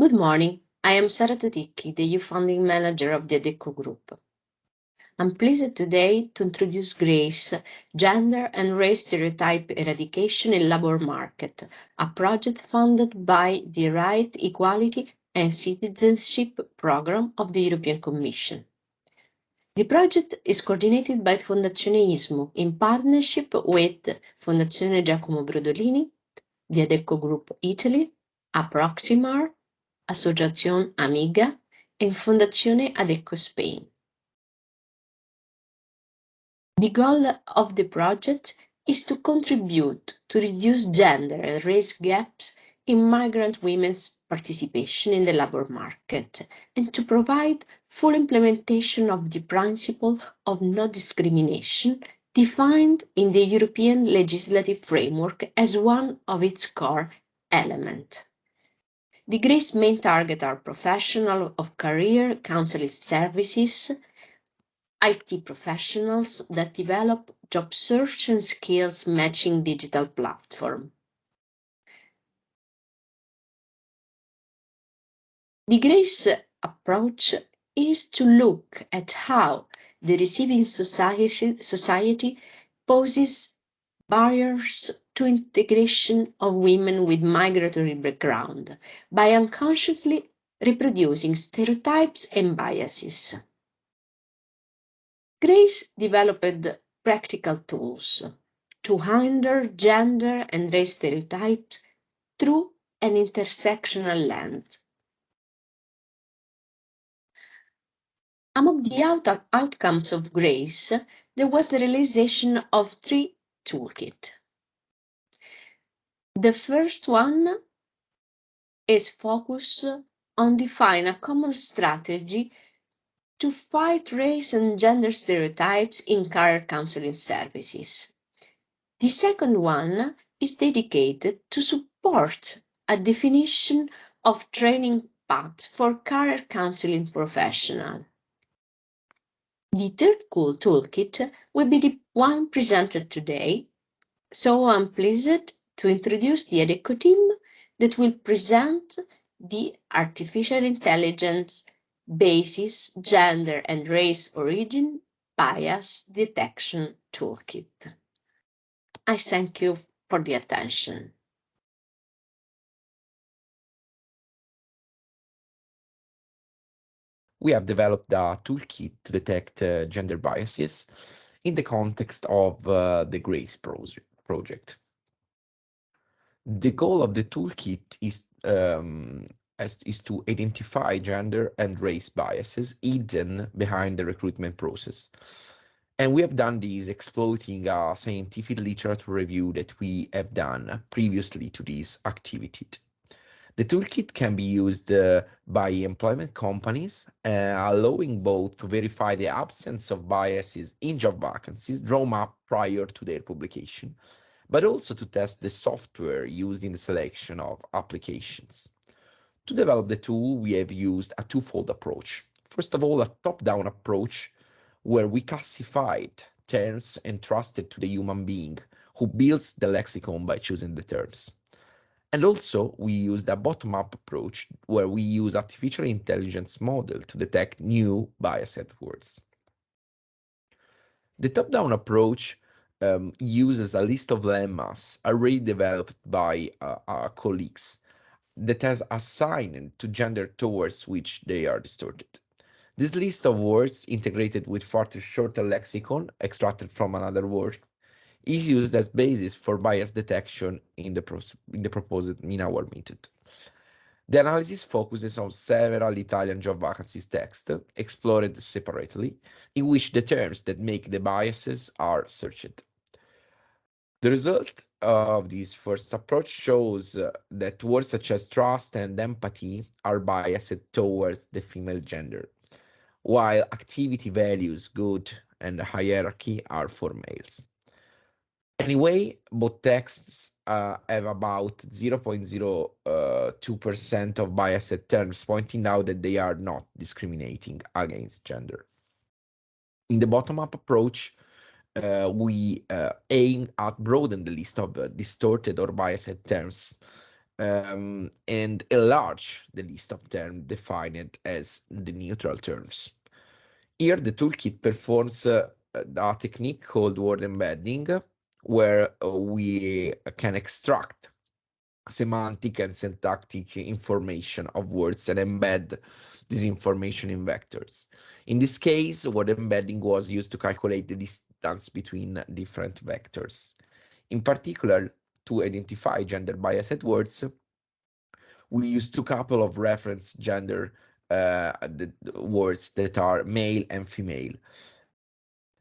Good morning. I am Sara Toticchi, the youth funding manager of the Adecco Group. I'm pleased today to introduce GRASE, Gender and Race Stereotype Eradication in Labor Market, a project funded by the Right, Equality and Citizenship Programme of the European Commission. The project is coordinated by Fondazione ISMU in partnership with Fondazione Giacomo Brodolini, the Adecco Group Italy, Aproximar, Associazione Amiga and Fondazione Adecco Spain. The goal of the project is to contribute to reduce gender and race gaps in migrant women's participation in the labor market and to provide full implementation of the principle of no discrimination defined in the European legislative framework as one of its core elements. The GRASE main target are professionals of career counseling services, IT professionals that develop job search and skills matching digital platform. The GRASE approach is to look at how the receiving society poses barriers to integration of women with migratory background by unconsciously reproducing stereotypes and biases. GRASE developed practical tools to handle gender and race stereotypes through an intersectional lens. Among the outcomes of GRASE, there was the realization of 3 toolkits. The first one is focused on defining a common strategy to fight race and gender stereotypes in career counseling services. The second one is dedicated to support a definition of training paths for career counseling professionals. The third cool toolkit will be the one presented today, so I'm pleased to introduce the Adecco team that will present the Artificial Intelligence Basis, Gender and Race Origin Bias Detection Toolkit. I thank you for the attention. We have developed a toolkit to detect gender biases in the context of the GRASE project. The goal of the toolkit is to identify gender and race biases hidden behind the recruitment process. And we have done this exploiting a scientific literature review that we have done previously to this activity. The toolkit can be used by employment companies, allowing both to verify the absence of biases in job vacancies drawn up prior to their publication, but also to test the software used in the selection of applications. To develop the tool, we have used a twofold approach. First of all, a top-down approach where we classified terms entrusted to the human being who builds the lexicon by choosing the terms. And also, we used a bottom-up approach where we use artificial intelligence model to detect new biased words. The top-down approach uses a list of lemmas already developed by our colleagues that has assigned to gender towards which they are distorted. This list of words integrated with further shorter lexicon extracted from another word is used as basis for bias detection in our method. The analysis focuses on several Italian job vacancies text explored separately, in which the terms that make the biases are searched. The result of this first approach shows that words such as trust and empathy are biased towards the female gender, while activity values, good, and hierarchy are for males. Anyway, both texts have about 0.02% of biased terms, pointing out that they are not discriminating against gender. In the bottom-up approach, we aim at broaden the list of distorted or biased terms and enlarge the list of terms defined as the neutral terms. Here, the toolkit performs a technique called word embedding, where we can extract semantic and syntactic information of words and embed this information in vectors. In this case, word embedding was used to calculate the distance between different vectors. In particular, to identify gender biased words, we use two couple of reference gender the words that are male and female.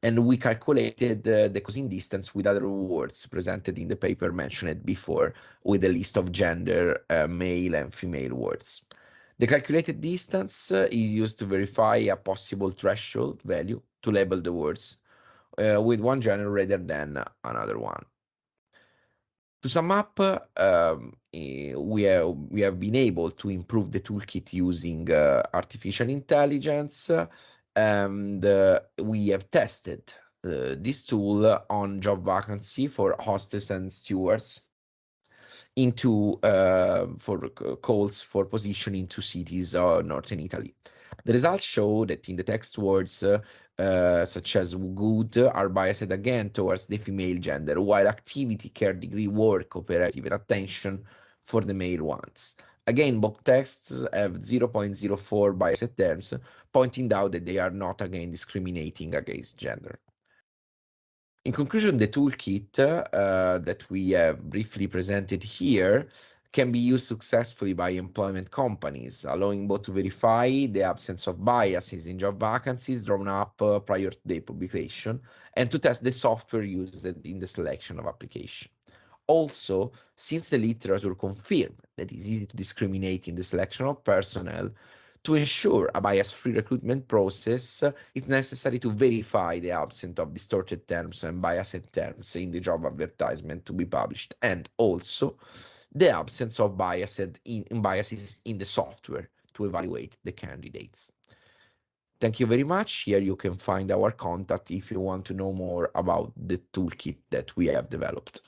And we calculated the causing distance with other words presented in the paper mentioned before, with a list of gender, male and female words. The calculated distance is used to verify a possible threshold value to label the words with one gender rather than another one. To sum up, we have been able to improve the toolkit using artificial intelligence, and we have tested this tool on job vacancy for hostess and stewards into for calls for position into cities or northern Italy. The results show that in the text words such as good are biased again towards the female gender, while activity, care, degree, work, cooperative, and attention for the male ones. Again, both texts have 0.04 biased terms, pointing out that they are not again discriminating against gender. In conclusion, the toolkit that we have briefly presented here can be used successfully by employment companies, allowing both to verify the absence of biases in job vacancies drawn up prior to the publication, and to test the software used in the selection of application. Also, since the literature confirms that it is easy to discriminate in the selection of personnel, to ensure a bias-free recruitment process, it's necessary to verify the absence of distorted terms and biased terms in the job advertisement to be published, and also the absence of biases in the software to evaluate the candidates. Thank you very much. Here you can find our contact if you want to know more about the toolkit that we have developed.